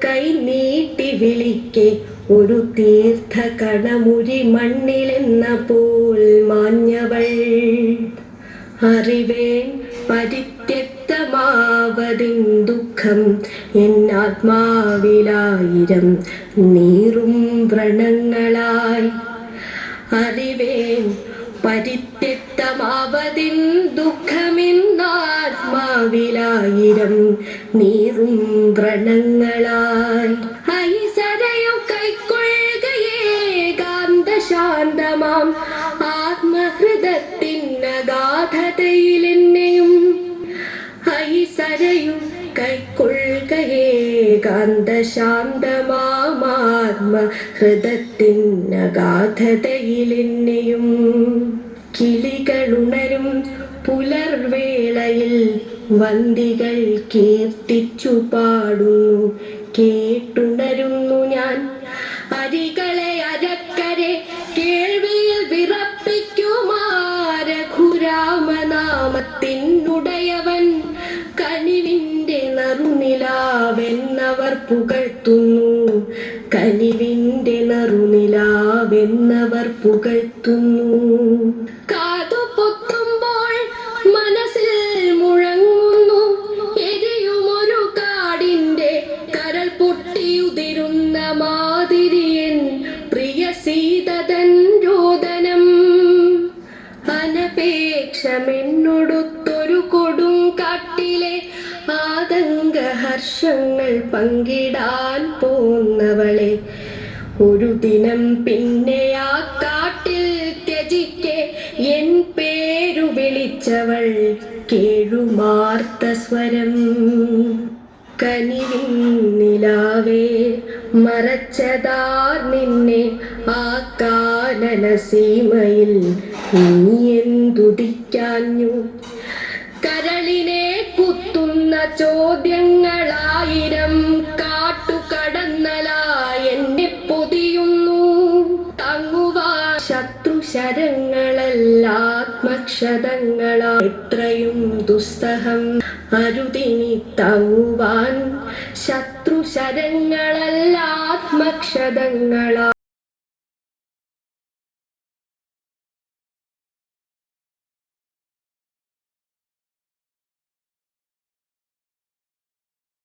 കൈ നീട്ടി വിളിക്കെ ഒരു തീർത്ഥ കണമുരി മണ്ണിലെന്ന പോൽ മാഞ്ഞവൾ. അറിവേൻ പരിത്യക്തമാവതിൻ ദുഃഖം എന്നാത്മാവിലായിരം നീറും വ്രണങ്ങളായി. അറിവേൻ പരിത്യക്തമാവതിൻ ദുഃഖമെന്നാത്മാവിലായിരം നീറും വ്രണങ്ങളായി. ഐസരയോ കൈക്കൊള്ളുകയേ കാന്തശാന്തമാം ആത്മഹൃദത്തിനഗാധതയിലെന്നെയും. ഐസരയും കൈക്കൊള്ളുകയേ കാന്തശാന്തമാമാത്മഹൃദത്തിനഗാധതയിലെന്നെയും. കിളികളുണരും പുലർവേളയിൽ വന്ദികൾ കീർത്തിച്ചു പാടുന്നു കേട്ടുണരുന്നു ഞാൻ. അരികളെ അരക്കരെ കേൾവിയിൽ വിറപ്പിക്കുമാ രഘുരാമനാമത്തിനുടയവൻ. കനിവിന്റെ നറുനിലാവെന്നവർ പുകഴ്ത്തുന്നു, കനിവിന്റെ നറുനിലാവെന്നവർ പുകഴ്ത്തുന്നു. കാതുപൊത്തുമ്പോൾ മനസ്സിൽ മുഴങ്ങുന്നു എരിയുമൊരു കാടിന്റെ കരൾ പൊട്ടിയുതിരുന്ന മാതിരിയൻ പ്രിയ സീതതൻ രോദനം. അനപേക്ഷമെന്നൊടുത്തൊരു കൊടും കാട്ടിലെ ആതങ്കഹർഷങ്ങൾ പങ്കിടാൻ പോന്നവളെ ഒരു ദിനം പിന്നെ ആ കാട്ടിൽ ത്യജിക്കെ എൻ പേരു വിളിച്ചവൾ കേഴുമാർത്ത സ്വരം. കനിവിൻ നിലാവേ മറച്ചതാർ നിന്നെ ആ കാനന സീമയിൽ നീ എന്തുദിക്കാഞ്ഞു. കരളിനെ കുത്തുന്ന ചോദ്യങ്ങളായിരം കാട്ടുകടന്നലായി എന്നെ പൊതിയുന്നു. തങ്ങുവാൻ ശത്രുശരങ്ങളല്ലാത്മക്ഷതങ്ങളാ എത്രയും ദുസ്സഹം അരുതിനി തങ്ങുവാൻ. ശത്രുശരങ്ങളല്ലാത്മക്ഷതങ്ങളാ